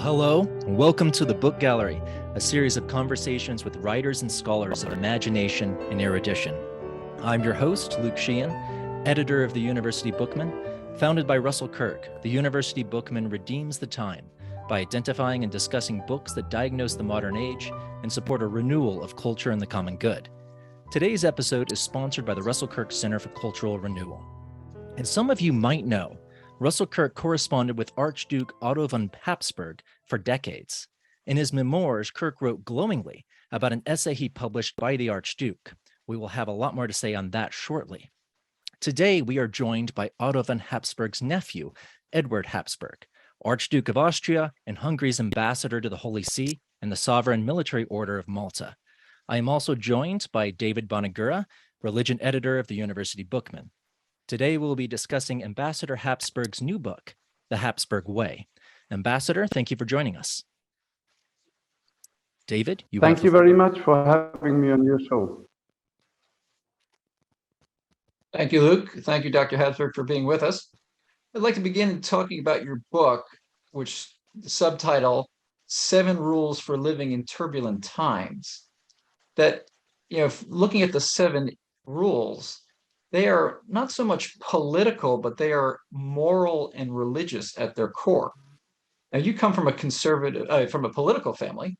Hello, and welcome to the Book Gallery, a series of conversations with writers and scholars of imagination and erudition. I'm your host, Luke Sheahan, editor of the University Bookman. Founded by Russell Kirk, the University Bookman redeems the time by identifying and discussing books that diagnose the modern age and support a renewal of culture and the common good. Today's episode is sponsored by the Russell Kirk Center for Cultural Renewal. And some of you might know, Russell Kirk corresponded with Archduke Otto von Habsburg for decades. In his memoirs, Kirk wrote glowingly about an essay he published by the Archduke. We will have a lot more to say on that shortly. Today, we are joined by Otto von Habsburg's nephew, Eduard Habsburg, Archduke of Austria and Hungary's ambassador to the Holy See and the Sovereign Military Order of Malta. I am also joined by David Bonagura, religion editor of the University Bookman. Today, we'll be discussing Ambassador Habsburg's new book, The Habsburg Way. Ambassador, thank you for joining us. David, thank you very much for having me on your show. Thank you, Luke. Thank you, Dr. Habsburg, for being with us. I'd like to begin talking about your book, which the subtitle, 7 Rules for Living in Turbulent Times. That, looking at the 7 rules, they are not so much political, but they are moral and religious at their core. Now, you come from from a political family.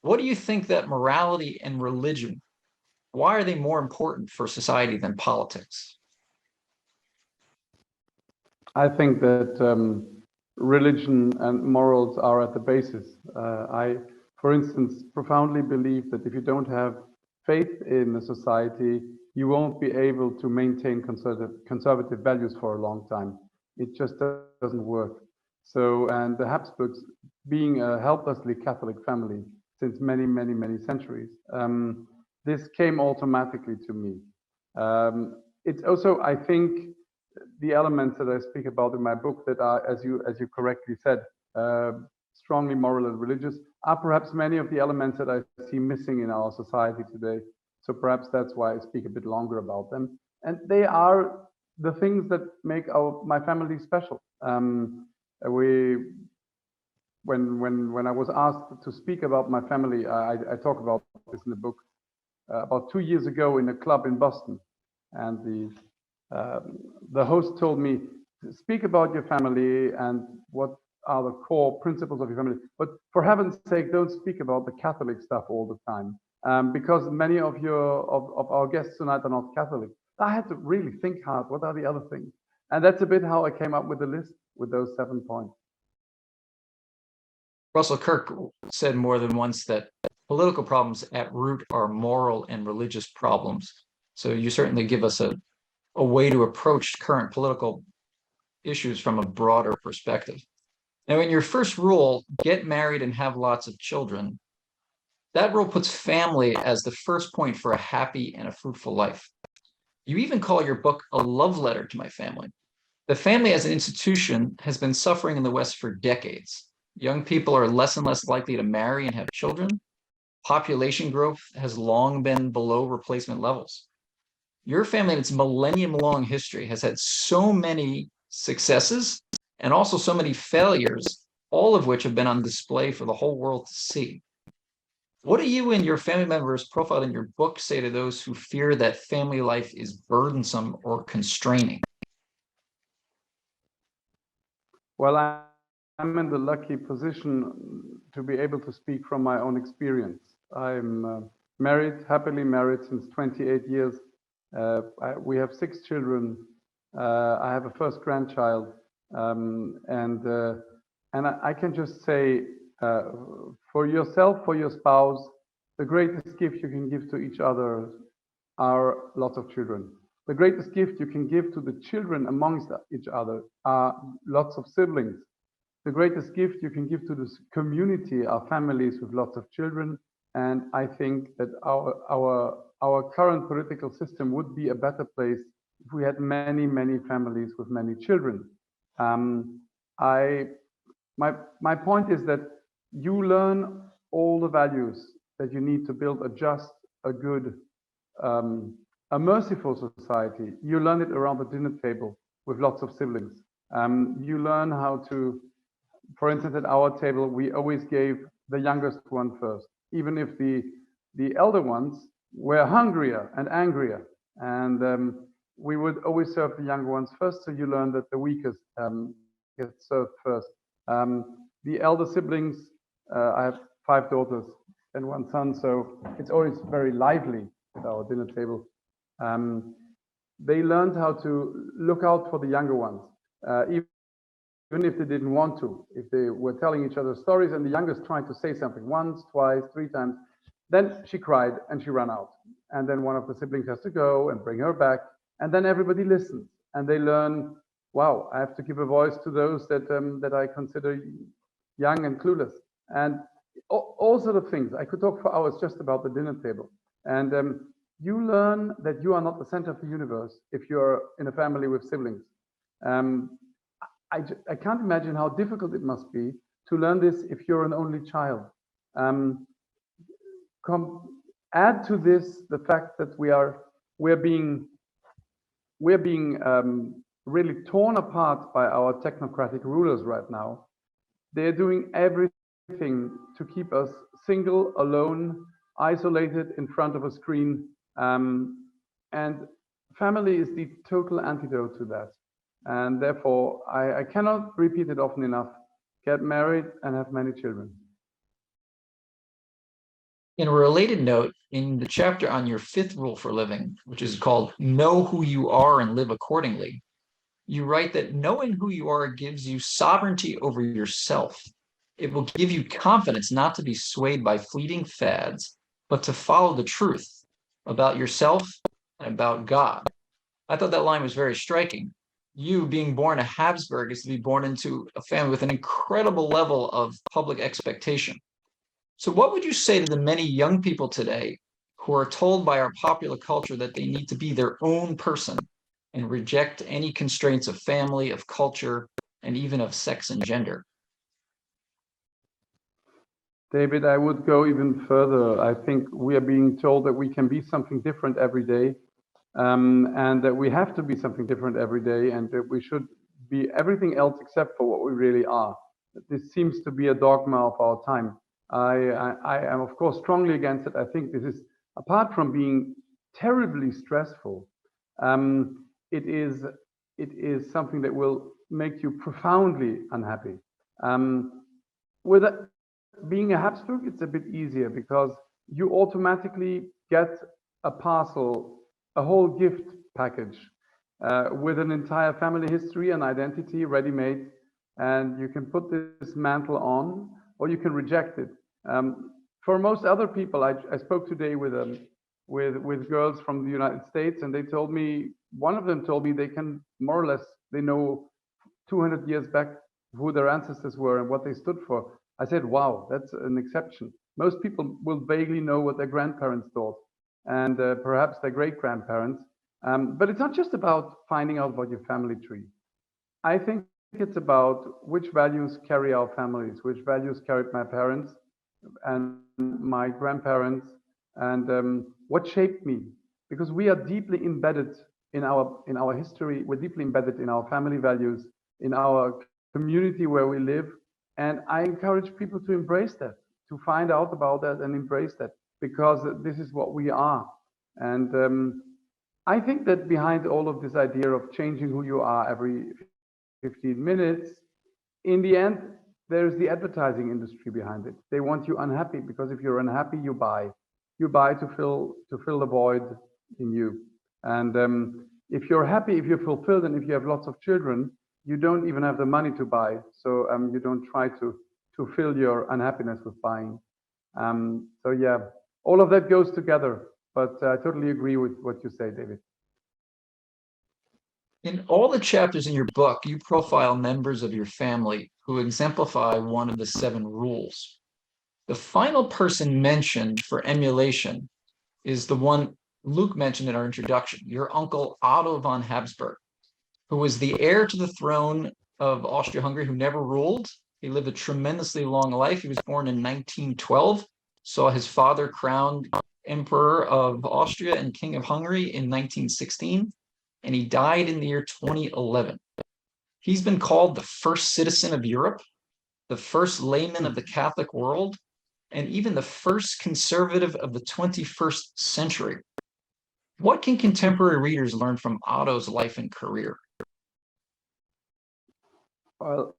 What do you think that morality and religion, why are they more important for society than politics? I think that religion and morals are at the basis. I, for instance, profoundly believe that if you don't have faith in a society, you won't be able to maintain conservative values for a long time. It just doesn't work. So, and the Habsburgs, being a helplessly Catholic family since many, many, many centuries, this came automatically to me. It's also, I think, the elements that I speak about in my book that are, as you correctly said, strongly moral and religious, are perhaps many of the elements that I see missing in our society today. So perhaps that's why I speak a bit longer about them. And they are the things that make my family special. When I was asked to speak about my family, I talk about this in the book. About 2 years ago in a club in Boston, and the host told me, speak about your family and what are the core principles of your family, but for heaven's sake, don't speak about the Catholic stuff all the time, because many of our guests tonight are not Catholic. I had to really think hard, what are the other things? And that's a bit how I came up with the list with those 7 points. Russell Kirk said more than once that political problems at root are moral and religious problems. So you certainly give us a way to approach current political issues from a broader perspective. Now, in your first rule, get married and have lots of children, that rule puts family as the first point for a happy and a fruitful life. You even call your book a love letter to my family. The family as an institution has been suffering in the West for decades. Young people are less and less likely to marry and have children. Population growth has long been below replacement levels. Your family in its millennium-long history has had so many successes and also so many failures, all of which have been on display for the whole world to see. What do you and your family members profiled in your book say to those who fear that family life is burdensome or constraining? Well, I'm in the lucky position to be able to speak from my own experience. I'm happily married since 28 years. We have 6 children. I have a first grandchild, and I can just say, for yourself, for your spouse, the greatest gift you can give to each other are lots of children. The greatest gift you can give to the children amongst each other are lots of siblings. The greatest gift you can give to this community are families with lots of children. And I think that our current political system would be a better place if we had many, many families with many children. My point is that you learn all the values that you need to build a just, a good, a merciful society. You learn it around the dinner table with lots of siblings. You learn how to for instance, at our table, we always gave the youngest one first, even if the elder ones were hungrier and angrier. And we would always serve the younger ones first, so you learn that the weakest get served first. The elder siblings, I have 5 daughters and 1 son, so it's always very lively at our dinner table. They learned how to look out for the younger ones, even if they didn't want to. If they were telling each other stories and the youngest tried to say something once, twice, 3 times, then she cried and she ran out. And then one of the siblings has to go and bring her back. And then everybody listens and they learn, wow, I have to give a voice to those that I consider young and clueless. And all sort of things. I could talk for hours just about the dinner table. And you learn that you are not the center of the universe if you're in a family with siblings. I can't imagine how difficult it must be to learn this if you're an only child. Add to this the fact that we're being really torn apart by our technocratic rulers right now. They're doing everything to keep us single, alone, isolated in front of a screen. And family is the total antidote to that. And therefore, I cannot repeat it often enough. Get married and have many children. In a related note, in the chapter on your 5th rule for living, which is called Know Who You Are and Live Accordingly, you write that knowing who you are gives you sovereignty over yourself. It will give you confidence not to be swayed by fleeting fads, but to follow the truth about yourself and about God. I thought that line was very striking. You, being born a Habsburg, is to be born into a family with an incredible level of public expectation. So what would you say to the many young people today who are told by our popular culture that they need to be their own person and reject any constraints of family, of culture, and even of sex and gender? David, I would go even further. I think we are being told that we can be something different every day, and that we have to be something different every day, and that we should be everything else except for what we really are. This seems to be a dogma of our time. I am, of course, strongly against it. I think this is, apart from being terribly stressful, it is something that will make you profoundly unhappy. With being a Habsburg, it's a bit easier because you automatically get a parcel, a whole gift package with an entire family history and identity ready-made, and you can put this mantle on or you can reject it. For most other people, I spoke today with girls from the United States, and they told me, one of them told me they can more or less, they know 200 years back who their ancestors were and what they stood for. I said, wow, that's an exception. Most people will vaguely know what their grandparents thought and perhaps their great-grandparents. But it's not just about finding out about your family tree. I think it's about which values carry our families, which values carried my parents and my grandparents, and what shaped me. Because we are deeply embedded in our history, we're deeply embedded in our family values, in our community where we live. And I encourage people to embrace that, to find out about that and embrace that, because this is what we are. And I think that behind all of this idea of changing who you are every 15 minutes, in the end, there's the advertising industry behind it. They want you unhappy, because if you're unhappy, you buy. You buy to fill the void in you. And if you're happy, if you're fulfilled, and if you have lots of children, you don't even have the money to buy. So you don't try to fill your unhappiness with buying. So yeah, all of that goes together. But I totally agree with what you say, David. In all the chapters in your book, you profile members of your family who exemplify one of the 7 rules. The final person mentioned for emulation is the one Luke mentioned in our introduction, your uncle Otto von Habsburg, who was the heir to the throne of Austro-Hungary, who never ruled. He lived a tremendously long life. He was born in 1912, saw his father crowned Emperor of Austria and King of Hungary in 1916, and he died in the year 2011. He's been called the first citizen of Europe, the first layman of the Catholic world, and even the first conservative of the 21st century. What can contemporary readers learn from Otto's life and career? Well,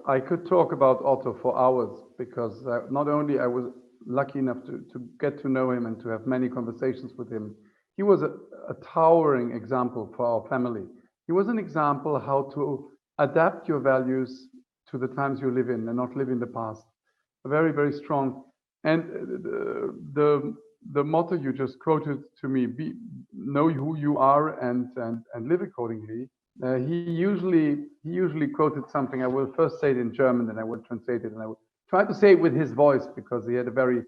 I could talk about Otto for hours because not only I was lucky enough to get to know him and to have many conversations with him, he was a towering example for our family. He was an example how to adapt your values to the times you live in and not live in the past. Very, very strong. And the motto you just quoted to me, know who you are and live accordingly. He usually quoted something. I will first say it in German, then I will translate it, and I will try to say it with his voice because he had a very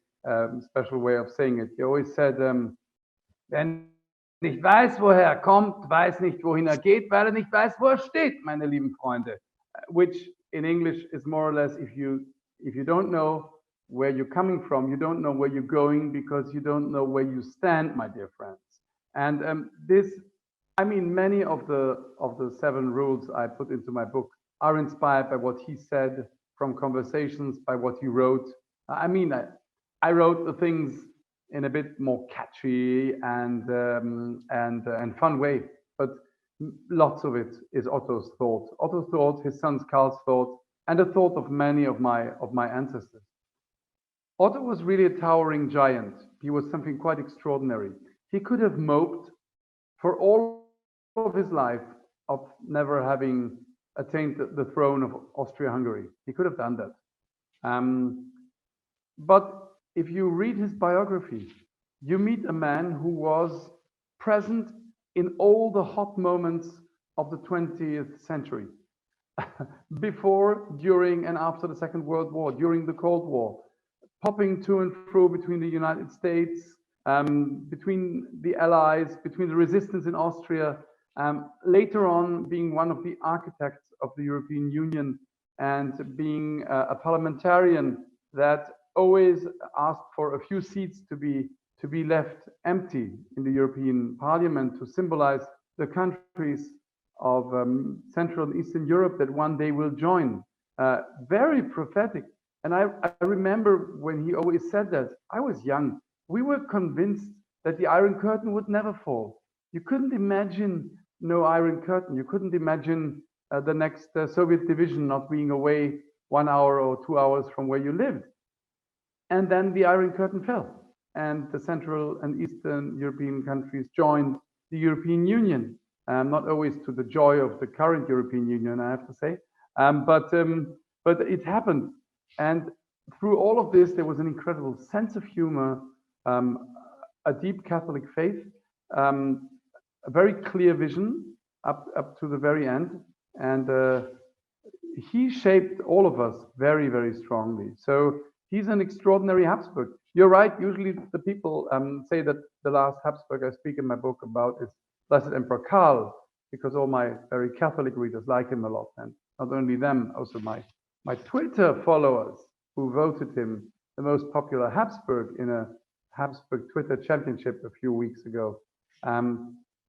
special way of saying it. He always said, "Wer nicht weiß, woher er kommt, weiß nicht, wohin er geht, weil er nicht weiß, wo er steht, meine lieben Freunde." Which in English is more or less, if you don't know where you're coming from, you don't know where you're going because you don't know where you stand, my dear friends. And I mean, many of the 7 rules I put into my book are inspired by what he said, from conversations, by what he wrote. I mean, I wrote the things in a bit more catchy and fun way, but lots of it is Otto's thought. Otto's thought, his son Karl's thought, and the thought of many of my ancestors. Otto was really a towering giant. He was something quite extraordinary. He could have moped for all of his life of never having attained the throne of Austria-Hungary. He could have done that. But if you read his biography, you meet a man who was present in all the hot moments of the 20th century. Before, during, and after the Second World War, during the Cold War, popping to and fro between the United States, between the Allies, between the resistance in Austria, later on being one of the architects of the European Union and being a parliamentarian that always asked for a few seats to be left empty in the European Parliament to symbolize the countries of Central and Eastern Europe that one day will join. Very prophetic. And I remember when he always said that, I was young. We were convinced that the Iron Curtain would never fall. You couldn't imagine no Iron Curtain. You couldn't imagine the next Soviet division not being away 1 hour or 2 hours from where you lived. And then the Iron Curtain fell. And the Central and Eastern European countries joined the European Union. Not always to the joy of the current European Union, I have to say. But it happened. And through all of this, there was an incredible sense of humor, a deep Catholic faith, a very clear vision up to the very end. And he shaped all of us very, very strongly. So he's an extraordinary Habsburg. You're right. Usually the people say that the last Habsburg I speak in my book about is Blessed Emperor Karl, because all my very Catholic readers like him a lot. And not only them, also my Twitter followers who voted him the most popular Habsburg in a Habsburg Twitter championship a few weeks ago.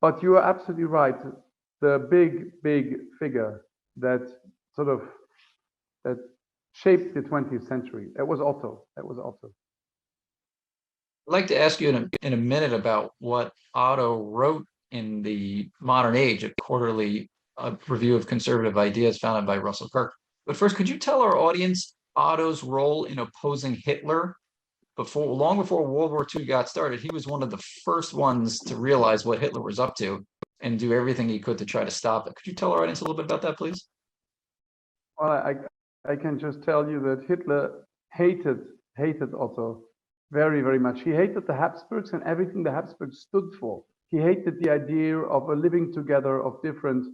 But you are absolutely right. The big figure that that shaped the 20th century, that was Otto. That was Otto. I'd like to ask you in a minute about what Otto wrote in the Modern Age, a quarterly review of conservative ideas founded by Russell Kirk. But first, could you tell our audience Otto's role in opposing Hitler? Long before World War II got started, he was one of the first ones to realize what Hitler was up to and do everything he could to try to stop it. Could you tell our audience a little bit about that, please? Well, I can just tell you that Hitler hated Otto very, very much. He hated the Habsburgs and everything the Habsburgs stood for. He hated the idea of a living together of different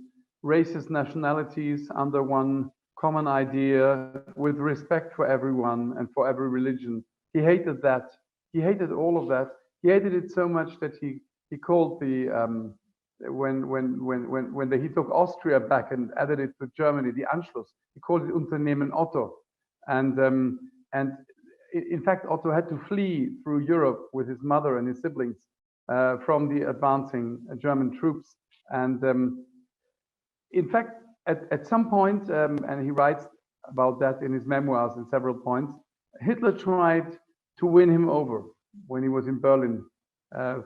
races, nationalities under one common idea with respect for everyone and for every religion. He hated that. He hated all of that. He hated it so much that he called the when he took Austria back and added it to Germany, the Anschluss, he called it Unternehmen Otto. And in fact, Otto had to flee through Europe with his mother and his siblings from the advancing German troops. And in fact, at some point, and he writes about that in his memoirs in several points. Hitler tried to win him over when he was in Berlin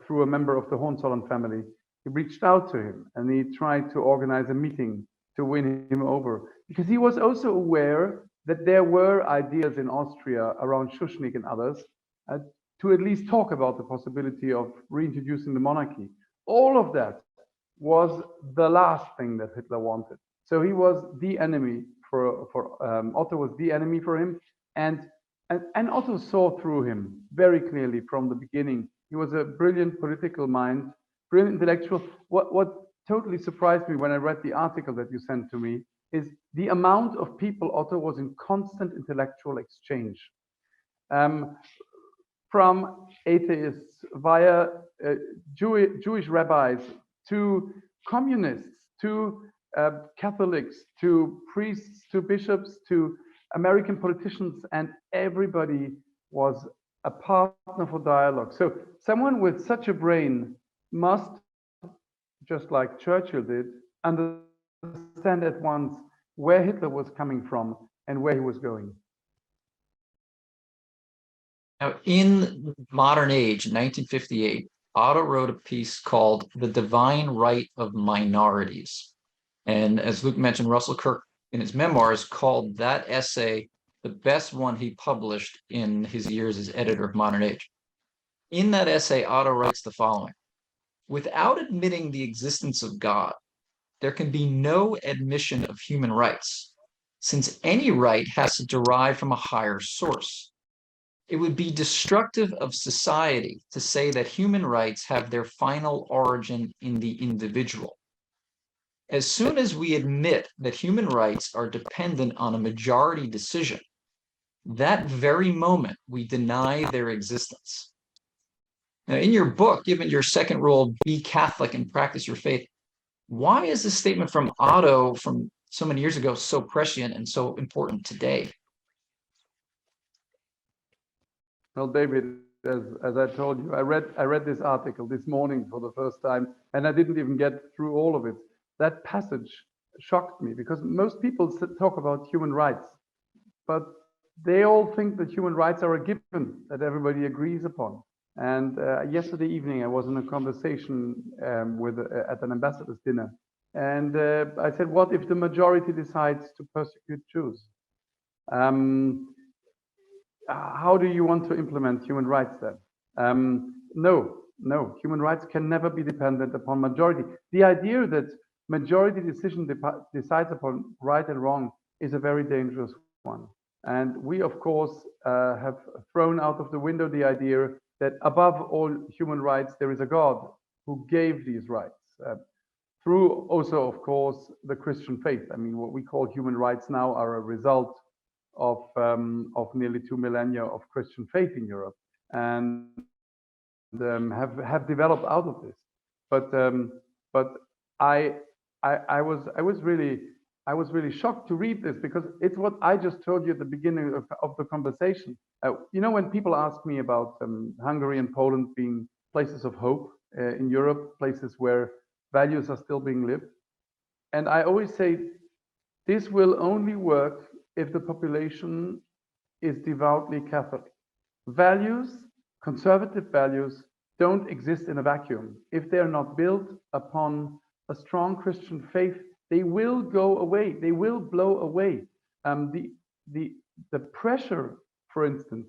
through a member of the Hohenzollern family. He reached out to him and he tried to organize a meeting to win him over, because he was also aware that there were ideas in Austria around Schuschnigg and others to at least talk about the possibility of reintroducing the monarchy. All of that was the last thing that Hitler wanted. So he was the enemy for Otto was the enemy for him, and Otto saw through him very clearly from the beginning. He was a brilliant political mind, brilliant intellectual. What totally surprised me when I read the article that you sent to me is the amount of people Otto was in constant intellectual exchange. From atheists via Jewish rabbis to communists to Catholics to priests to bishops to American politicians, and everybody was a partner for dialogue. So someone with such a brain must, just like Churchill did, understand at once where Hitler was coming from and where he was going. Now, in modern age, in 1958, Otto wrote a piece called The Divine Right of Minorities. And as Luke mentioned, Russell Kirk in his memoirs called that essay the best one he published in his years as editor of Modern Age. In that essay, Otto writes the following: without admitting the existence of God, there can be no admission of human rights, since any right has to derive from a higher source. It would be destructive of society to say that human rights have their final origin in the individual. As soon as we admit that human rights are dependent on a majority decision, that very moment we deny their existence. Now, in your book, given your second rule, be Catholic and practice your faith, why is this statement from Otto from so many years ago so prescient and so important today? Well, David, as I told you, I read this article this morning for the first time, and I didn't even get through all of it. That passage shocked me, because most people talk about human rights, but they all think that human rights are a given that everybody agrees upon. And yesterday evening, I was in a conversation at an ambassador's dinner, and I said, "What if the majority decides to persecute Jews? How do you want to implement human rights then?" No, human rights can never be dependent upon majority. The idea that majority decision decides upon right and wrong is a very dangerous one. And we, of course, have thrown out of the window the idea that above all human rights, there is a God who gave these rights. Through also, of course, the Christian faith. I mean, what we call human rights now are a result of nearly 2 millennia of Christian faith in Europe, and have developed out of this. But I was really shocked to read this, because it's what I just told you at the beginning of the conversation. You know, when people ask me about Hungary and Poland being places of hope in Europe, places where values are still being lived, and I always say this will only work if the population is devoutly Catholic. Values, conservative values, don't exist in a vacuum. If they're not built upon a strong Christian faith, they will go away. They will blow away. The pressure, for instance,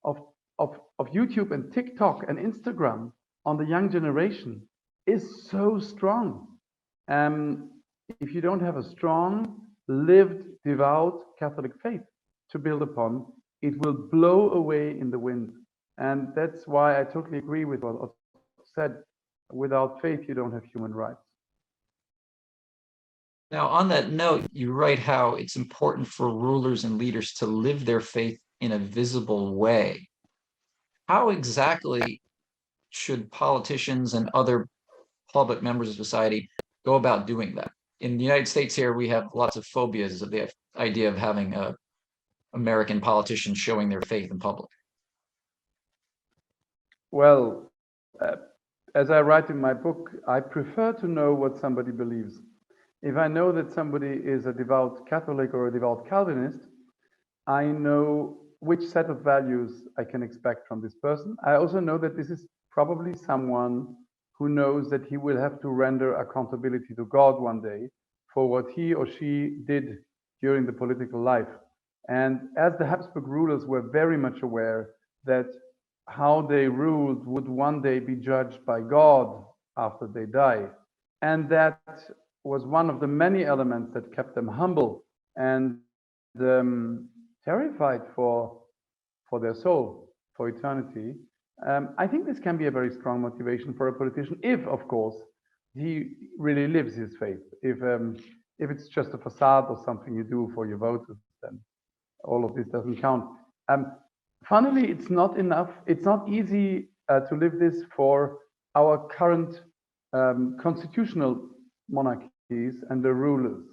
of YouTube and TikTok and Instagram on the young generation is so strong. If you don't have a strong, lived, devout Catholic faith to build upon, it will blow away in the wind. And that's why I totally agree with what Otto said. Without faith, you don't have human rights. Now, on that note, you write how it's important for rulers and leaders to live their faith in a visible way. How exactly should politicians and other public members of society go about doing that? In the United States here, we have lots of phobias of the idea of having American politicians showing their faith in public. Well, as I write in my book, I prefer to know what somebody believes. If I know that somebody is a devout Catholic or a devout Calvinist, I know which set of values I can expect from this person. I also know that this is probably someone who knows that he will have to render accountability to God one day for what he or she did during the political life. And as the Habsburg rulers were very much aware that how they ruled would one day be judged by God after they die. And that was one of the many elements that kept them humble and terrified for their soul, for eternity. I think this can be a very strong motivation for a politician if, of course, he really lives his faith. If it's just a facade or something you do for your voters, then all of this doesn't count. Funnily, it's not enough. It's not easy to live this for our current constitutional monarchies and the rulers,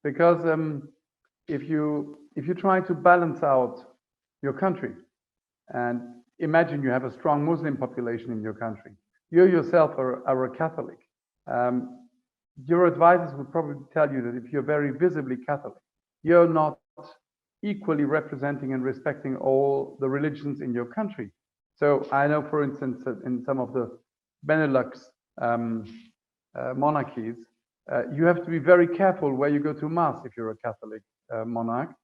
because if you try to balance out your country and imagine you have a strong Muslim population in your country, you yourself are a Catholic. Your advisors would probably tell you that if you're very visibly Catholic, you're not equally representing and respecting all the religions in your country. So I know, for instance, that in some of the Benelux monarchies, you have to be very careful where you go to mass if you're a Catholic monarch,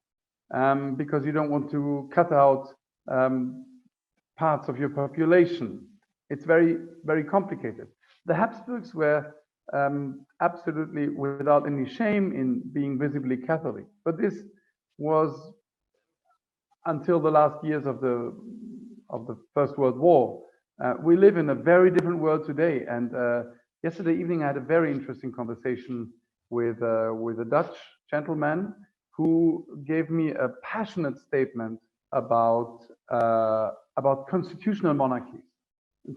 because you don't want to cut out parts of your population. It's very, very complicated. The Habsburgs were absolutely without any shame in being visibly Catholic, but this was until the last years of the First World War. We live in a very different world today, and yesterday evening I had a very interesting conversation with a Dutch gentleman who gave me a passionate statement about constitutional monarchies,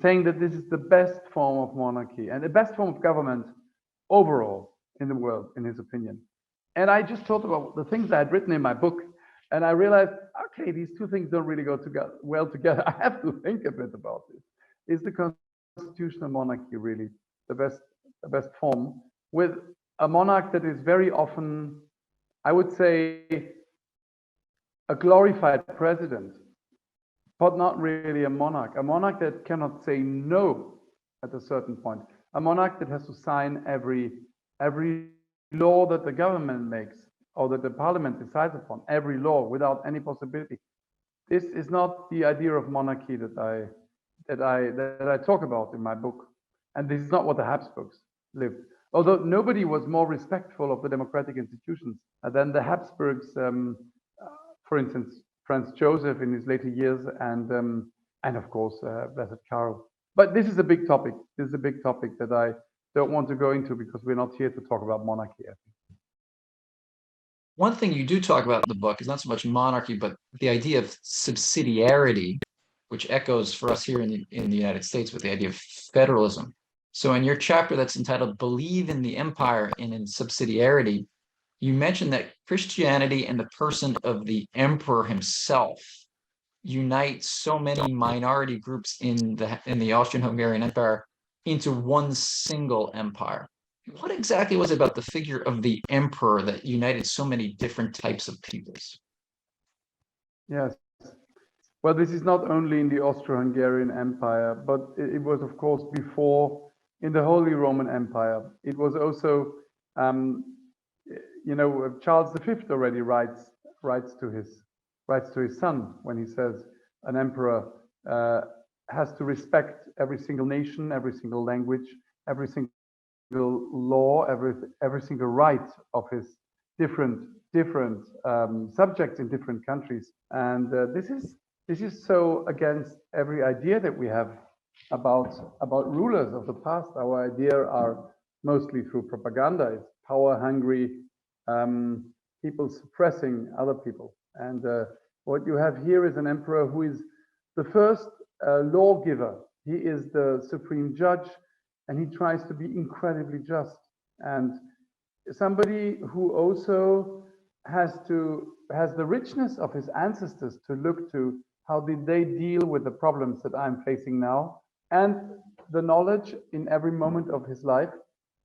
saying that this is the best form of monarchy and the best form of government overall in the world, in his opinion. And I just thought about the things I had written in my book, and I realized, okay, these two things don't really go well together. I have to think a bit about this. Is the constitutional monarchy really the best form, with a monarch that is very often, I would say, a glorified president, but not really a monarch that cannot say no at a certain point, a monarch that has to sign every law that the government makes or that the parliament decides upon, every law without any possibility. This is not the idea of monarchy that I talk about in my book, and this is not what the Habsburgs lived. Although nobody was more respectful of the democratic institutions than the Habsburgs. For instance, Franz Joseph in his later years, and of course Blessed Karl. But this is a big topic. This is a big topic that I don't want to go into because we're not here to talk about monarchy, I think. One thing you do talk about in the book is not so much monarchy, but the idea of subsidiarity, which echoes for us here in the United States with the idea of federalism. So in your chapter that's entitled Believe in the Empire and in Subsidiarity, you mentioned that Christianity and the person of the emperor himself unite so many minority groups in the Austro-Hungarian Empire into one single empire. What exactly was it about the figure of the emperor that united so many different types of peoples? Yes. Well, this is not only in the Austro-Hungarian Empire, but it was, of course, before in the Holy Roman Empire. It was also, Charles V already writes to his son when he says an emperor has to respect every single nation, every single language, every single law, every single right of his different subjects in different countries. And this is so against every idea that we have about rulers of the past. Our ideas are mostly through propaganda. It's power hungry, people suppressing other people. And what you have here is an emperor who is the first lawgiver. He is the supreme judge, and he tries to be incredibly just. And somebody who also has the richness of his ancestors to look to. How did they deal with the problems that I'm facing now? And the knowledge in every moment of his life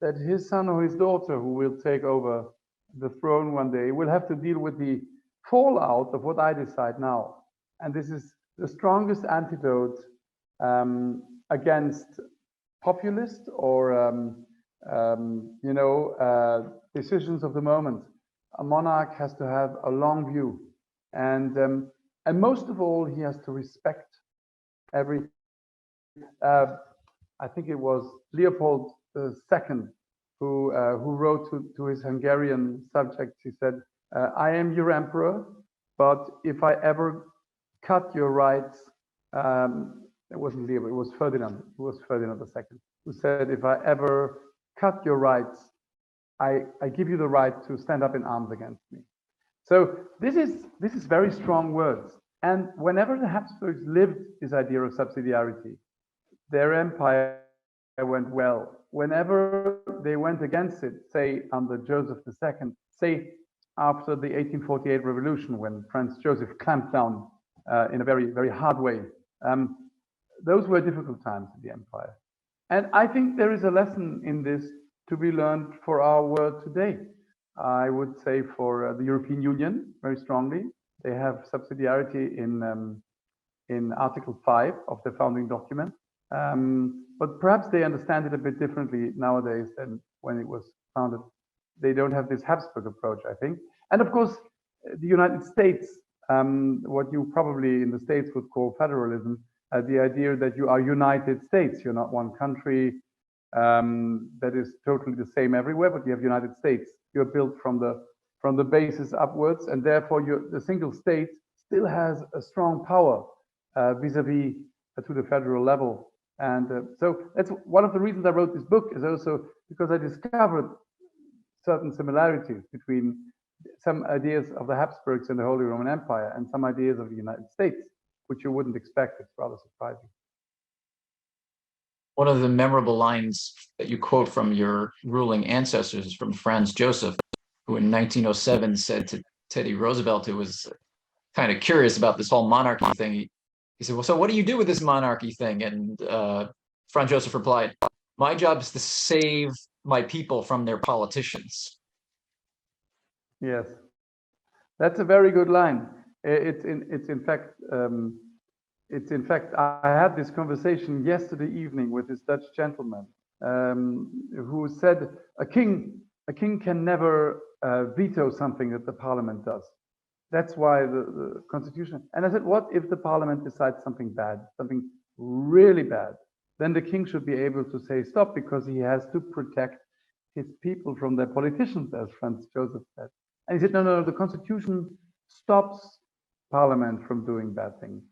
that his son or his daughter who will take over the throne one day will have to deal with the fallout of what I decide now. And this is the strongest antidote against populist or decisions of the moment. A monarch has to have a long view, and most of all, he has to respect every. I think it was Leopold II who wrote to his Hungarian subjects. He said, "I am your emperor, but if I ever cut your rights," it wasn't Leopold, it was Ferdinand. It was Ferdinand II who said, "If I ever cut your rights, I give you the right to stand up in arms against me." So this is very strong words. And whenever the Habsburgs lived this idea of subsidiarity, their empire went well. Whenever they went against it, say under Joseph II, say after the 1848 revolution, when Franz Joseph clamped down in a very, very hard way, those were difficult times in the empire. And I think there is a lesson in this to be learned for our world today. I would say for the European Union, very strongly. They have subsidiarity in Article 5 of the founding document. But perhaps they understand it a bit differently nowadays than when it was founded. They don't have this Habsburg approach, I think. And of course, the United States, what you probably in the States would call federalism, the idea that you are United States, you're not one country that is totally the same everywhere, but you have United States. You're built from the basis upwards, and therefore the single state still has a strong power vis-a-vis to the federal level. And so that's one of the reasons I wrote this book, is also because I discovered certain similarities between some ideas of the Habsburgs and the Holy Roman Empire and some ideas of the United States, which you wouldn't expect. It's rather surprising. One of the memorable lines that you quote from your ruling ancestors is from Franz Joseph, who in 1907 said to Teddy Roosevelt, who was kind of curious about this whole monarchy thing, he said, "Well, so what do you do with this monarchy thing?" And Franz Joseph replied, "My job is to save my people from their politicians." Yes, that's a very good line. It's in fact, I had this conversation yesterday evening with this Dutch gentleman who said a king can never veto something that the parliament does. That's why the constitution. And I said, what if the parliament decides something bad, something really bad? Then the king should be able to say stop, because he has to protect his people from their politicians, as Franz Joseph said. And he said, no, the constitution stops parliament from doing bad things.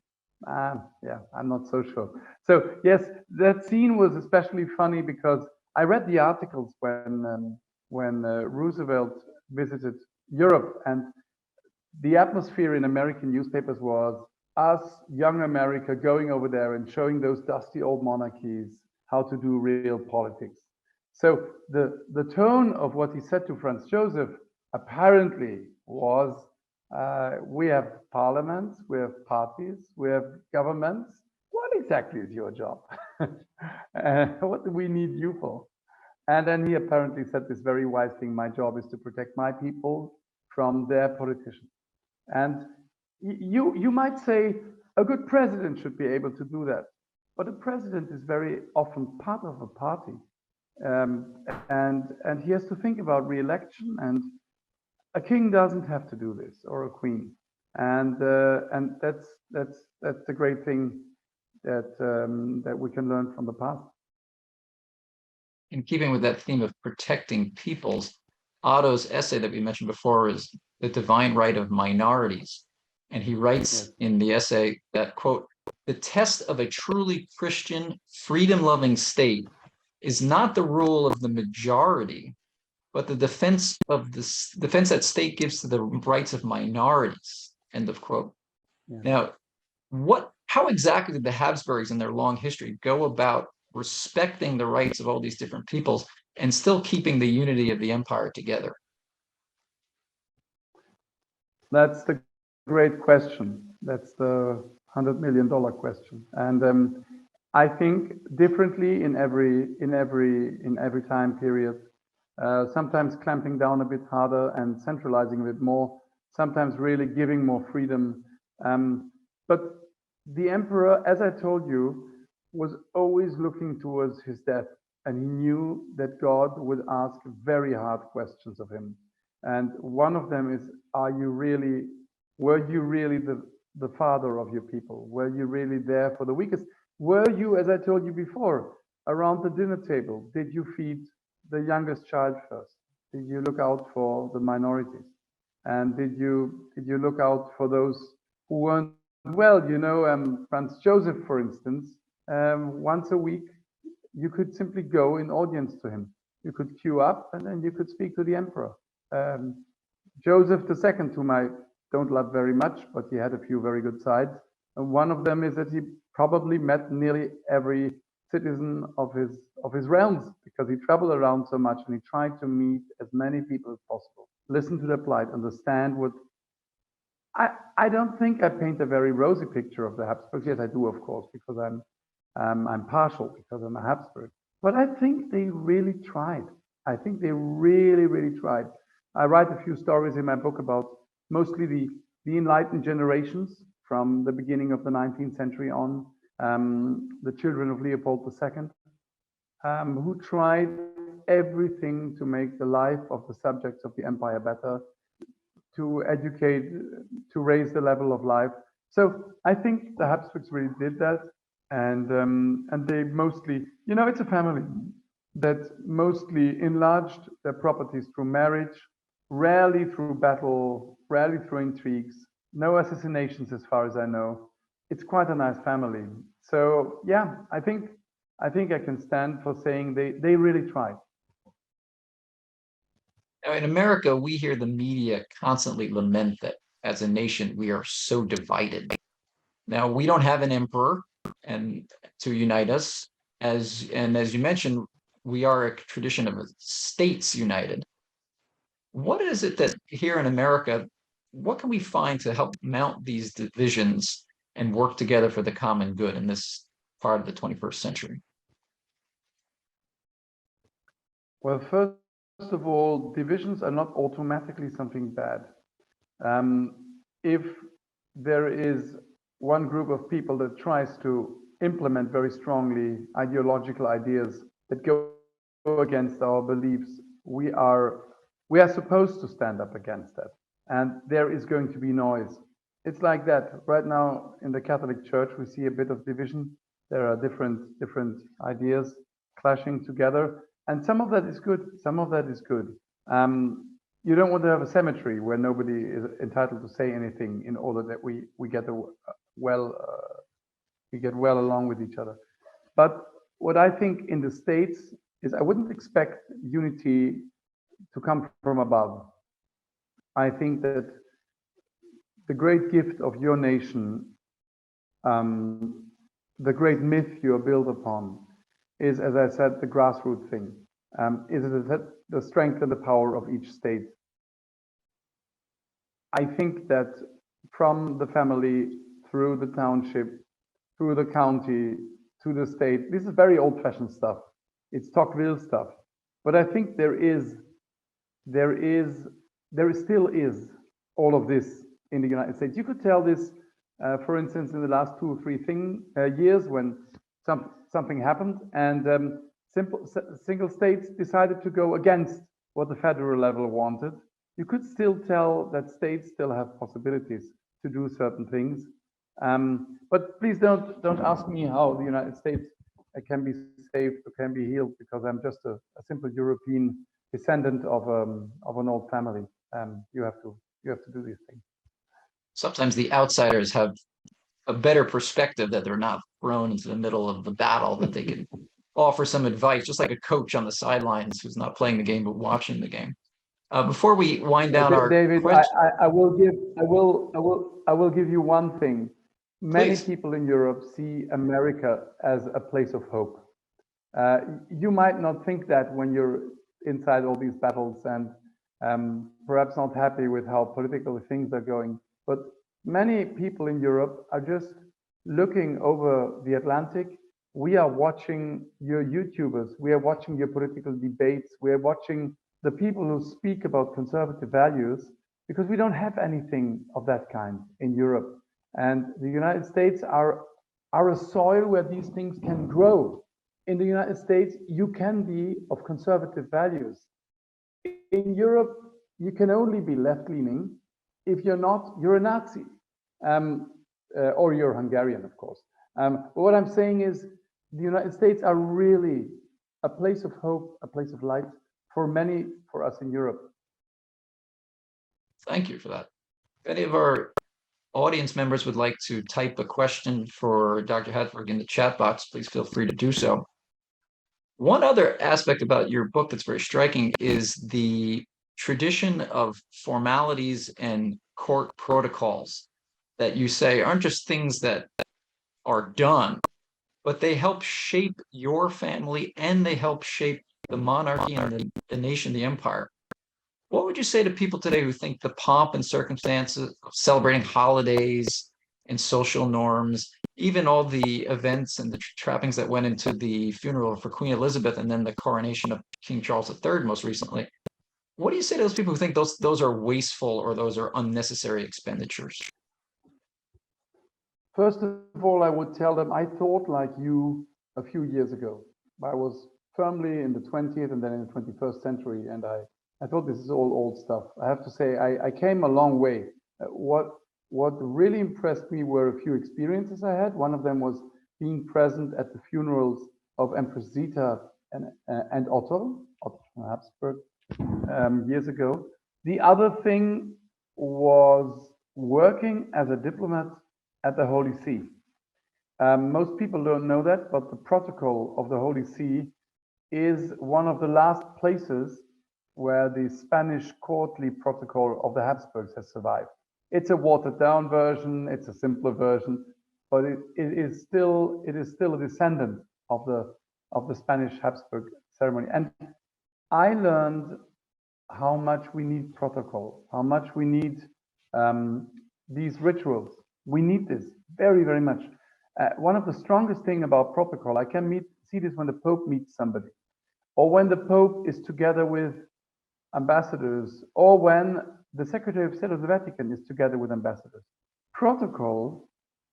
Yeah, I'm not so sure. So yes, that scene was especially funny because I read the articles when Roosevelt visited Europe, and the atmosphere in American newspapers was us, young America, going over there and showing those dusty old monarchies how to do real politics. So the tone of what he said to Franz Joseph apparently was, we have parliaments, we have parties, we have governments. What exactly is your job? What do we need you for? And then he apparently said this very wise thing: my job is to protect my people from their politicians. And you might say a good president should be able to do that, but a president is very often part of a party, and he has to think about re-election, and a king doesn't have to do this, or a queen, and that's the great thing that we can learn from the past. In keeping with that theme of protecting peoples, Otto's essay that we mentioned before is The Divine Right of Minorities. And he writes in the essay that, quote, "The test of a truly Christian, freedom-loving state is not the rule of the majority, but the defense that state gives to the rights of minorities," end of quote. Yeah. Now, how exactly did the Habsburgs in their long history go about respecting the rights of all these different peoples and still keeping the unity of the empire together? That's the great question. That's the $100 million question. And I think differently in every time period. Sometimes clamping down a bit harder and centralizing a bit more. sometimes really giving more freedom. But the emperor, as I told you, was always looking towards his death, and he knew that God would ask very hard questions of him. And one of them is, were you really the father of your people? Were you really there for the weakest? Were you, as I told you before, around the dinner table? Did you feed the youngest child first? Did you look out for the minorities? And did you look out for those who weren't well? Franz Joseph, for instance, once a week, you could simply go in audience to him. You could queue up and then you could speak to the emperor. Joseph II, whom I don't love very much, but he had a few very good sides. And one of them is that he probably met nearly every citizen of his realms, because he traveled around so much and he tried to meet as many people as possible, listen to their plight, understand what. I don't think I paint a very rosy picture of the Habsburgs. Yes, I do, of course, because I'm partial, because I'm a Habsburg. But I think they really tried. I think they really, really tried. I write a few stories in my book about mostly the enlightened generations from the beginning of the 19th century on, the children of Leopold II, who tried everything to make the life of the subjects of the empire better, to educate, to raise the level of life. So I think the Habsburgs really did that, and they mostly, it's a family that mostly enlarged their properties through marriage, rarely through battle, rarely through intrigues, no assassinations as far as I know. It's quite a nice family. So yeah, I think I can stand for saying they really tried. Now, in America, we hear the media constantly lament that as a nation, we are so divided. Now, we don't have an emperor and to unite us, as you mentioned, we are a tradition of states united. What is it that here in America, what can we find to help mount these divisions and work together for the common good in this part of the 21st century? Well, first of all, divisions are not automatically something bad. If there is one group of people that tries to implement very strongly ideological ideas that go against our beliefs, we are supposed to stand up against that. And there is going to be noise. It's like that. Right now in the Catholic Church, we see a bit of division. There are different ideas clashing together. And some of that is good. Some of that is good. You don't want to have a cemetery where nobody is entitled to say anything, in order that we get well along with each other. But what I think in the States is, I wouldn't expect unity to come from above. I think that the great gift of your nation, the great myth you're built upon, is, as I said, the grassroots thing. Is the strength and the power of each state. I think that from the family, through the township, through the county, to the state, this is very old-fashioned stuff. It's Tocqueville stuff. But I think there still is all of this in the United States. You could tell this, for instance, in the last 2 or 3 years, when something happened and single states decided to go against what the federal level wanted. You could still tell that states still have possibilities to do certain things. But please don't ask me how the United States can be saved or can be healed, because I'm just a simple European descendant of an old family. You have to do these things. Sometimes the outsiders have a better perspective, that they're not thrown into the middle of the battle, that they can offer some advice, just like a coach on the sidelines who's not playing the game but watching the game. Before we wind down our David, I will give you one thing. Many Please. people in Europe see America as a place of hope. You might not think that when you're inside all these battles and perhaps not happy with how political things are going, but many people in Europe are just looking over the Atlantic. We are watching your YouTubers. We are watching your political debates. We are watching the people who speak about conservative values. because we don't have anything of that kind in Europe. And the United States are a soil where these things can grow. In the United States, you can be of conservative values. In Europe, you can only be left-leaning. If you're not, you're a Nazi, or you're Hungarian, of course. But what I'm saying is the United States are really a place of hope, a place of light for many, for us in Europe. Thank you for that. If any of our audience members would like to type a question for Dr. Habsburg in the chat box, please feel free to do so. One other aspect about your book that's very striking is the tradition of formalities and court protocols that you say aren't just things that are done, but they help shape your family and they help shape the monarchy and the nation, the empire. What would you say to people today who think the pomp and circumstances of celebrating holidays and social norms, even all the events and the trappings that went into the funeral for Queen Elizabeth and then the coronation of King Charles III most recently, what do you say to those people who think those are wasteful or those are unnecessary expenditures? First of all, I would tell them I thought like you a few years ago. I was firmly in the 20th and then in the 21st century, and I thought this is all old stuff. I have to say I came a long way. What really impressed me were a few experiences I had. One of them was being present at the funerals of Empress Zita and Otto von Habsburg years ago. The other thing was working as a diplomat at the Holy See. Most people don't know that, but the protocol of the Holy See is one of the last places where the Spanish courtly protocol of the Habsburgs has survived. It's a watered down version, it's a simpler version, but it is still a descendant of the Spanish Habsburg ceremony. And I learned how much we need protocol, how much we need these rituals. We need this very, very much. One of the strongest thing about protocol, I can see this when the Pope meets somebody, or when the Pope is together with ambassadors, or when the Secretary of State of the Vatican is together with ambassadors. Protocol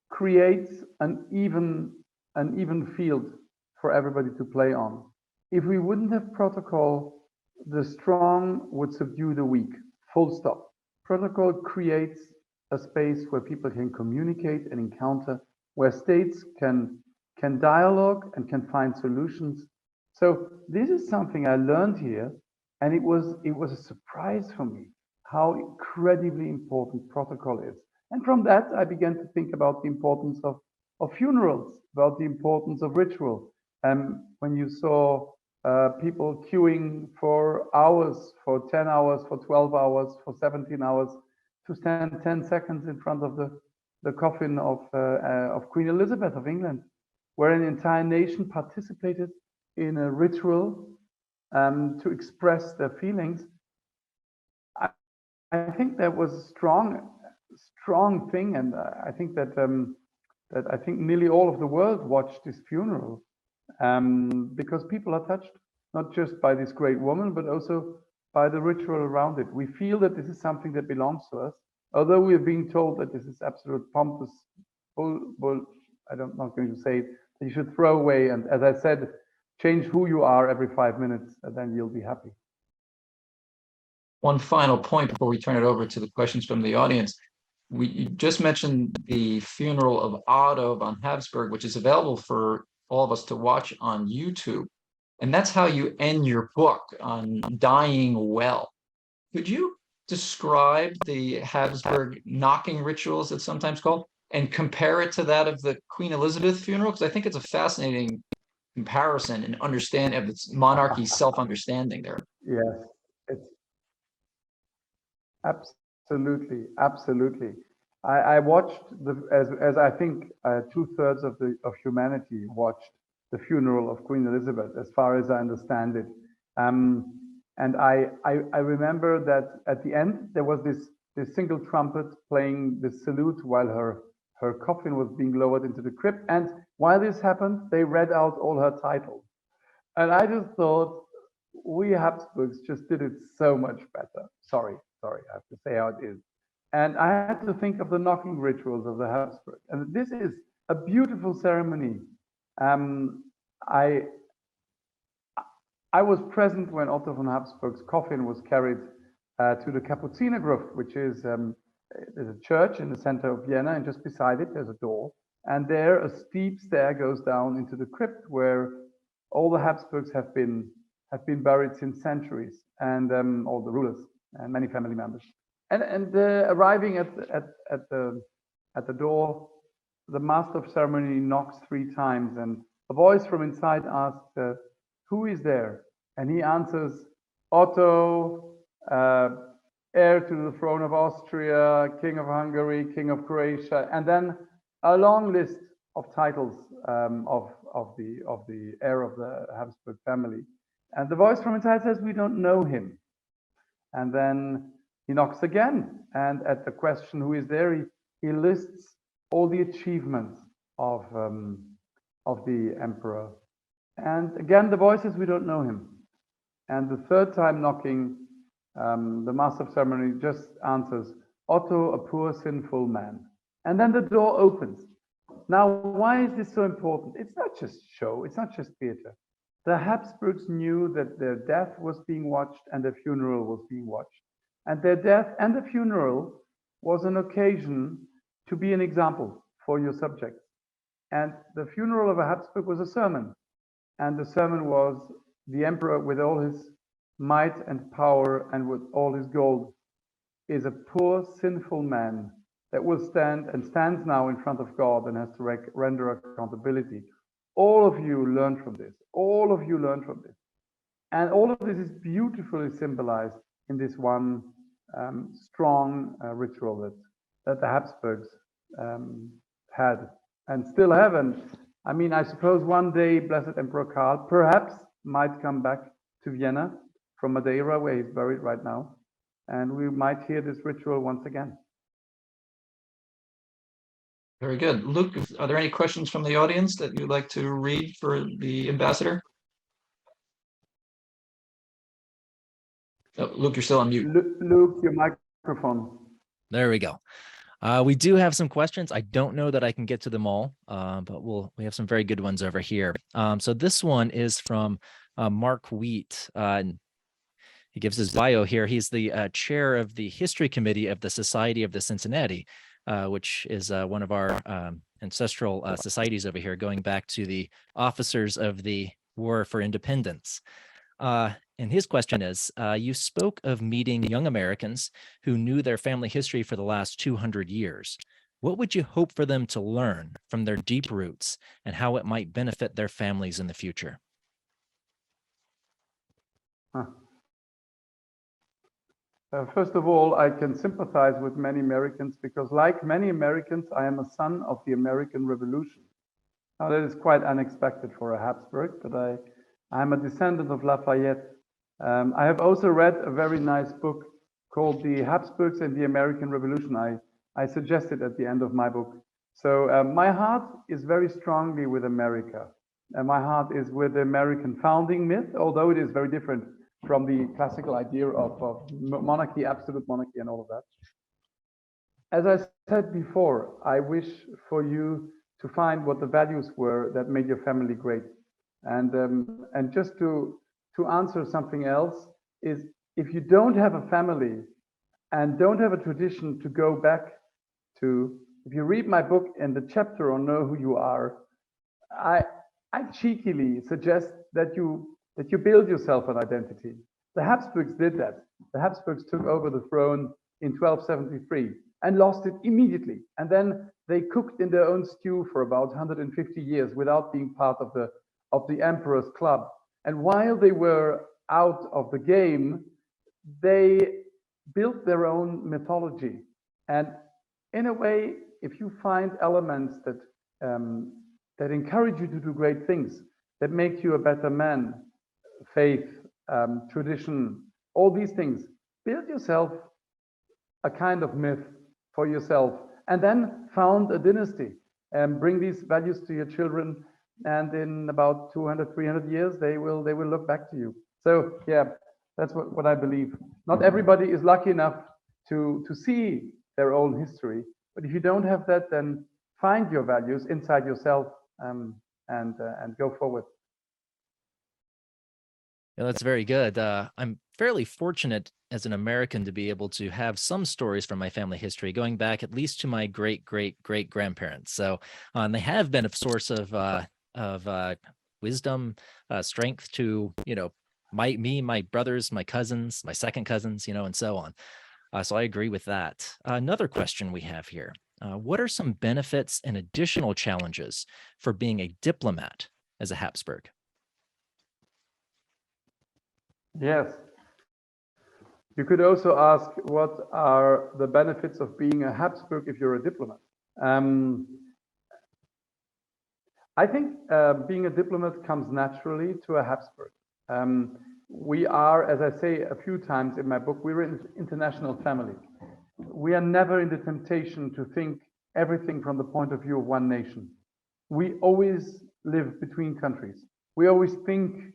creates an even field for everybody to play on. If we wouldn't have protocol, the strong would subdue the weak, full stop. Protocol creates a space where people can communicate and encounter, where states can dialogue and can find solutions. So this is something I learned here, and it was a surprise for me how incredibly important protocol is. And from that, I began to think about the importance of funerals, about the importance of ritual. When you saw people queuing for hours, for 10 hours, for 12 hours, for 17 hours, to stand 10 seconds in front of the coffin of Queen Elizabeth of England, where an entire nation participated in a ritual to express their feelings. I think that was a strong thing, and I think that nearly all of the world watched this funeral because people are touched, not just by this great woman, but also by the ritual around it. We feel that this is something that belongs to us, although we are being told that this is absolute pompous bull. I'm not going to say it. You should throw away, and as I said, change who you are every 5 minutes, and then you'll be happy. One final point before we turn it over to the questions from the audience. You just mentioned the funeral of Otto von Habsburg, which is available for all of us to watch on YouTube. And that's how you end your book, on dying well. Could you describe the Habsburg knocking rituals, it's sometimes called, and compare it to that of the Queen Elizabeth funeral? Because I think it's a fascinating comparison and understand of its monarchy self-understanding there. Yes, it's absolutely. I watched as I think 2/3 of humanity watched the funeral of Queen Elizabeth, as far as I understand it. And I remember that at the end there was this single trumpet playing the salute while her coffin was being lowered into the crypt. And while this happened, they read out all her titles. And I just thought, we Habsburgs just did it so much better. Sorry Sorry, I have to say how it is. And I had to think of the knocking rituals of the Habsburg. And this is a beautiful ceremony. I was present when Otto von Habsburg's coffin was carried to the Kapuzinergruft, which is there's a church in the center of Vienna, and just beside it there's a door. And there a steep stair goes down into the crypt where all the Habsburgs have been buried since centuries, and all the rulers and many family members. And arriving at the door, the master of ceremony knocks 3 times, and a voice from inside asks, "Who is there?" And he answers, "Otto, heir to the throne of Austria, king of Hungary, king of Croatia," and then a long list of titles of the heir of the Habsburg family. And the voice from inside says, "We don't know him." And then he knocks again, and at the question, "Who is there?" he lists all the achievements of the emperor. And again, the voice says, "We don't know him." And the 3rd time knocking, the master of ceremony just answers, "Otto, a poor sinful man." And then the door opens. Now, why is this so important? It's not just show, it's not just theater. The Habsburgs knew that their death was being watched and their funeral was being watched. And their death and the funeral was an occasion to be an example for your subjects. And the funeral of a Habsburg was a sermon. And the sermon was, the emperor with all his might and power and with all his gold is a poor sinful man that will stand and stands now in front of God and has to render accountability. All of you learn from this. All of you learn from this. And all of this is beautifully symbolized in this one strong ritual that the Habsburgs had and still have. And I mean, I suppose one day Blessed Emperor Karl perhaps might come back to Vienna from Madeira, where he's buried right now, and we might hear this ritual once again. Very good. Luke, are there any questions from the audience that you'd like to read for the ambassador? Oh, Luke, you're still on mute. Luke, your microphone. There we go. We do have some questions. I don't know that I can get to them all, but we have some very good ones over here. So this one is from Mark Wheat. He gives his bio here. He's the chair of the history committee of the Society of the Cincinnati, which is one of our ancestral societies over here, going back to the officers of the War for Independence. And his question is, you spoke of meeting young Americans who knew their family history for the last 200 years. What would you hope for them to learn from their deep roots and how it might benefit their families in the future? First of all, I can sympathize with many Americans because, like many Americans, I am a son of the American Revolution. Now, that is quite unexpected for a Habsburg, but I'm a descendant of Lafayette. I have also read a very nice book called The Habsburgs and the American Revolution. I suggest it at the end of my book. So my heart is very strongly with America. And my heart is with the American founding myth, although it is very different from the classical idea of monarchy, absolute monarchy, and all of that. As I said before, I wish for you to find what the values were that made your family great. And just to answer something else is, if you don't have a family and don't have a tradition to go back to, if you read my book and the chapter on Know Who You Are, I cheekily suggest that you build yourself an identity. The Habsburgs did that. The Habsburgs took over the throne in 1273 and lost it immediately. And then they cooked in their own stew for about 150 years without being part of the emperor's club. And while they were out of the game, they built their own mythology. And in a way, if you find elements that encourage you to do great things, that make you a better man, faith, tradition, all these things, build yourself a kind of myth for yourself, and then found a dynasty and bring these values to your children. And in about 200, 300 years, they will look back to you. So yeah, that's what I believe. Not everybody is lucky enough to see their own history. But if you don't have that, then find your values inside yourself, and go forward. Yeah, that's very good. I'm fairly fortunate as an American to be able to have some stories from my family history going back at least to my great grandparents. So they have been a source of wisdom, strength to, my brothers, my cousins, my second cousins, and so on. So I agree with that. Another question we have here. What are some benefits and additional challenges for being a diplomat as a Habsburg? Yes. You could also ask, what are the benefits of being a Habsburg if you're a diplomat? I think being a diplomat comes naturally to a Habsburg. We are, as I say a few times in my book, we're an international family. We are never in the temptation to think everything from the point of view of one nation. We always live between countries. We always think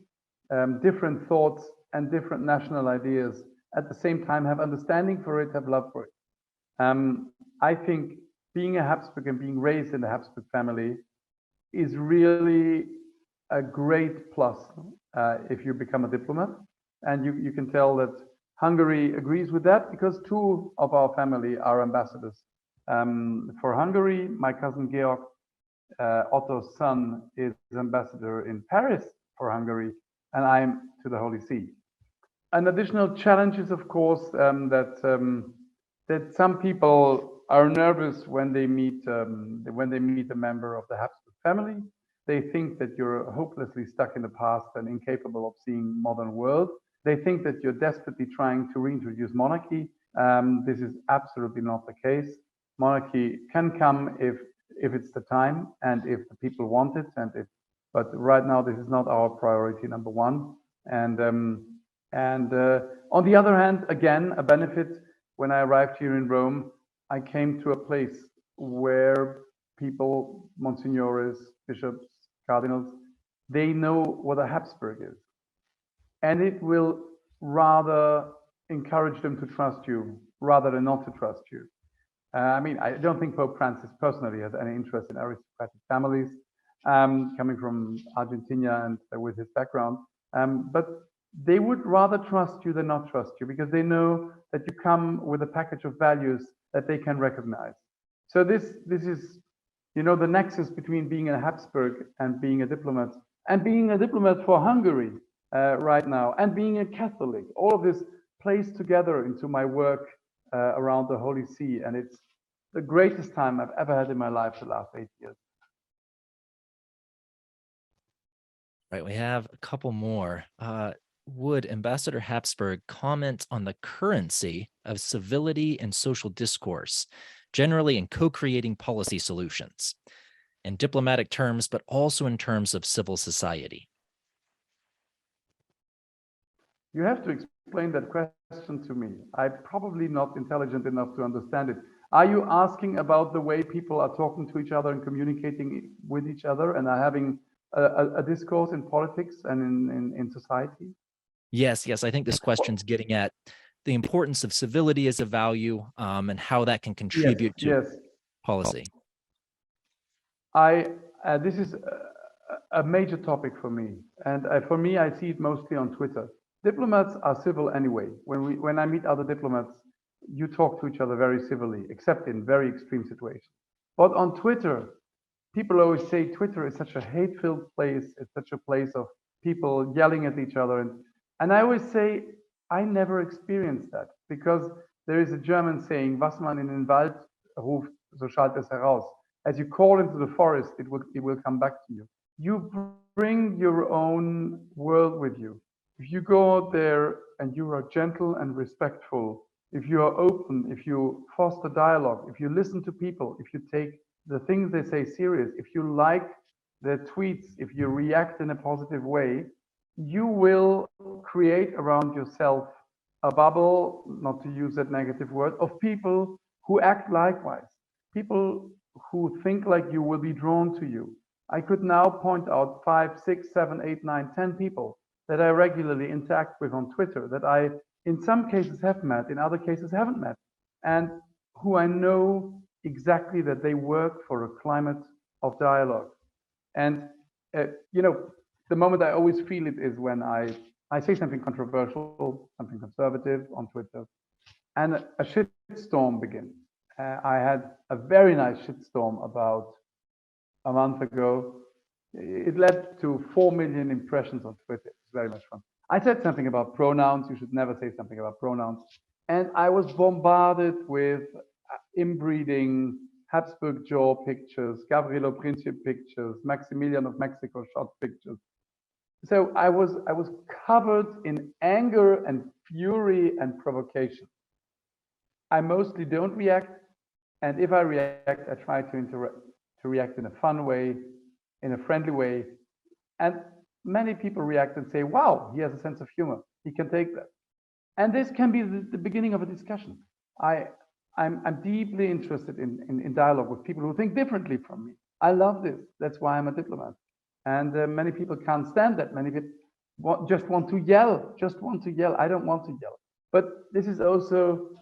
different thoughts and different national ideas, at the same time have understanding for it, have love for it. I think being a Habsburg and being raised in the Habsburg family is really a great plus if you become a diplomat. And you can tell that Hungary agrees with that, because two of our family are ambassadors. For Hungary, my cousin Georg, Otto's son, is ambassador in Paris for Hungary, and I'm to the Holy See. An additional challenge is, of course, that some people are nervous when they meet a member of the Habsburg family. They think that you're hopelessly stuck in the past and incapable of seeing modern world. They think that you're desperately trying to reintroduce monarchy. This is absolutely not the case. Monarchy can come if it's the time and if the people want it, but right now this is not our priority number one. And on the other hand, again, a benefit, when I arrived here in Rome, I came to a place where people, monsignores, bishops, cardinals, they know what a Habsburg is. And it will rather encourage them to trust you rather than not to trust you. I don't think Pope Francis personally has any interest in aristocratic families, coming from Argentina and with his background. But they would rather trust you than not trust you, because they know that you come with a package of values that they can recognize. So this is, the nexus between being a Habsburg and being a diplomat for Hungary right now, and being a Catholic. All of this plays together into my work around the Holy See, and it's the greatest time I've ever had in my life the last 8 years. Right, we have a couple more. Would Ambassador Habsburg comment on the currency of civility and social discourse, generally in co-creating policy solutions, in diplomatic terms, but also in terms of civil society? You have to explain that question to me. I'm probably not intelligent enough to understand it. Are you asking about the way people are talking to each other and communicating with each other and are having a discourse in politics and in society? Yes. I think this question's getting at the importance of civility as a value, and how that can contribute to policy. This is a major topic for me, and for me, I see it mostly on Twitter. Diplomats are civil anyway. When I meet other diplomats, you talk to each other very civilly, except in very extreme situations. But on Twitter, people always say Twitter is such a hate-filled place. It's such a place of people yelling at each other. And I always say, I never experienced that, because there is a German saying, was man in den Wald ruft, so schallt es heraus. As you call into the forest, it will come back to you. You bring your own world with you. If you go out there and you are gentle and respectful, if you are open, if you foster dialogue, if you listen to people, if you take the things they say serious, if you like their tweets, if you react in a positive way, you will create around yourself a bubble, not to use that negative word, of people who act likewise. People who think like you will be drawn to you. I could now point out 5, 6, 7, 8, 9, 10 people that I regularly interact with on Twitter, that I, in some cases, have met, in other cases, haven't met. and who I know exactly that they work for a climate of dialogue. And, you know, the moment I always feel it is when I say something controversial, something conservative on Twitter, and a shitstorm begins. I had a very nice shitstorm about a month ago. It led to 4 million impressions on Twitter. It's very much fun. I said something about pronouns. You should never say something about pronouns. And I was bombarded with inbreeding Habsburg jaw pictures, Gavrilo Princip pictures, Maximilian of Mexico shot pictures. So I was covered in anger and fury and provocation. I mostly don't react, and if I react, I try to react in a fun way, in a friendly way. And many people react and say, wow, he has a sense of humor. He can take that. And this can be the beginning of a discussion. I'm deeply interested in dialogue with people who think differently from me. I love this. That's why I'm a diplomat. And many people can't stand that. Many people just want to yell, I don't want to yell. But this is also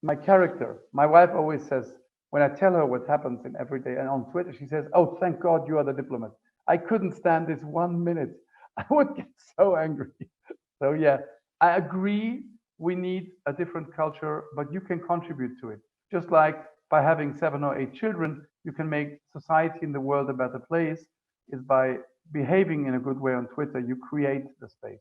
my character. My wife always says, when I tell her what happens in every day and on Twitter, she says, oh, thank God you are the diplomat. I couldn't stand this 1 minute. I would get so angry. So yeah, I agree we need a different culture, but you can contribute to it. Just like by having 7 or 8 children, you can make society in the world a better place, is by behaving in a good way on Twitter, you create the space.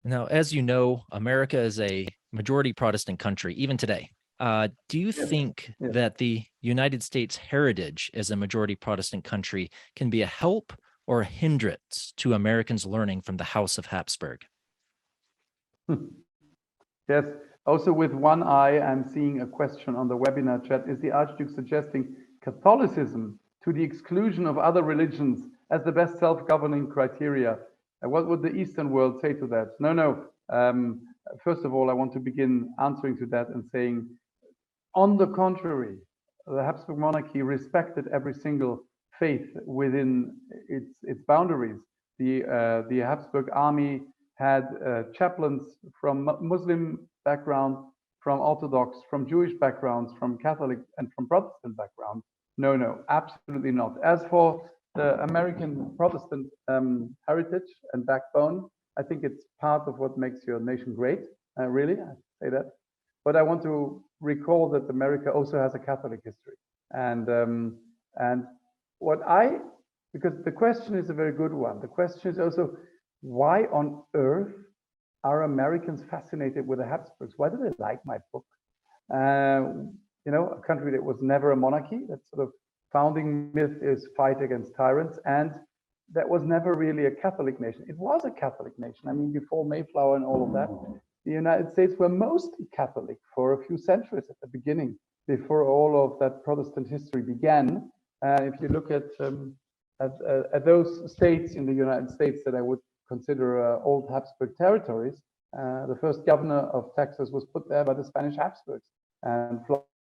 Now, as you know, America is a majority Protestant country, even today. Do you think that the United States heritage as a majority Protestant country can be a help or a hindrance to Americans learning from the House of Habsburg? Yes. Also, with one eye, I'm seeing a question on the webinar chat. Is the Archduke suggesting Catholicism to the exclusion of other religions as the best self-governing criteria? What would the Eastern world say to that? No. First of all, I want to begin answering to that and saying, on the contrary, the Habsburg monarchy respected every single faith within its boundaries. The Habsburg army had chaplains from Muslim background, from Orthodox, from Jewish backgrounds, from Catholic and from Protestant backgrounds. No, absolutely not. As for the American Protestant heritage and backbone, I think it's part of what makes your nation great. Really, I say that. But I want to recall that America also has a Catholic history. And because the question is a very good one. The question is also, why on earth are Americans fascinated with the Habsburgs? Why do they like my book? You know, a country that was never a monarchy, that sort of founding myth is fight against tyrants, and that was never really a Catholic nation. It was a Catholic nation. I mean, before Mayflower and all of that, the United States were mostly Catholic for a few centuries at the beginning, before all of that Protestant history began. If you look at those states in the United States that I would consider old Habsburg territories, the first governor of Texas was put there by the Spanish Habsburgs. And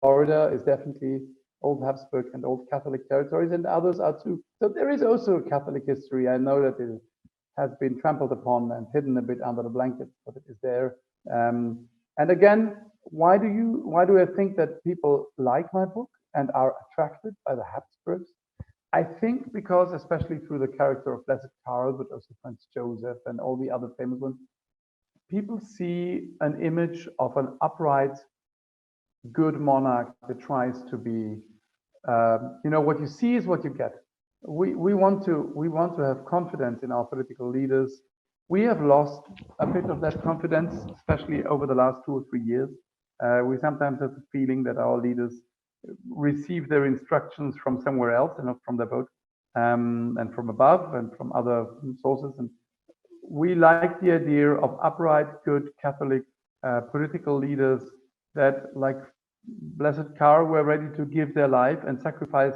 Florida is definitely old Habsburg and old Catholic territories, and others are too. So there is also a Catholic history. I know that it has been trampled upon and hidden a bit under the blanket, but it is there. And again, why do I think that people like my book and are attracted by the Habsburgs? I think because, especially through the character of Blessed Karl, but also Franz Joseph and all the other famous ones, people see an image of an upright, good monarch that tries to be, you know, what you see is what you get. We want to have confidence in our political leaders. We have lost a bit of that confidence, especially over the last 2 or 3 years. We sometimes have the feeling that our leaders receive their instructions from somewhere else and not from the vote, and from above and from other sources. And we like the idea of upright, good Catholic political leaders that, like Blessed Karl, were ready to give their life and sacrifice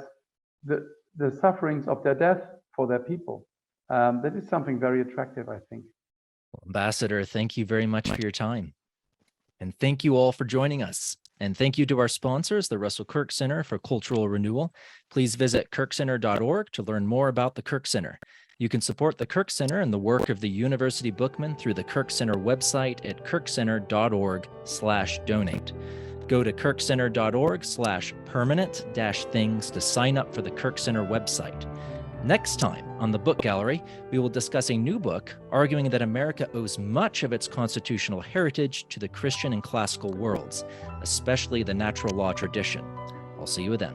the sufferings of their death for their people. That is something very attractive, I think. Ambassador, thank you very much for your time. And thank you all for joining us. And thank you to our sponsors, the Russell Kirk Center for Cultural Renewal. Please visit kirkcenter.org to learn more about the Kirk Center. You can support the Kirk Center and the work of the University Bookman through the Kirk Center website at kirkcenter.org/donate. Go to kirkcenter.org/permanent-things to sign up for the Kirk Center website. Next time on the Book Gallery, we will discuss a new book arguing that America owes much of its constitutional heritage to the Christian and classical worlds, especially the natural law tradition. I'll see you then.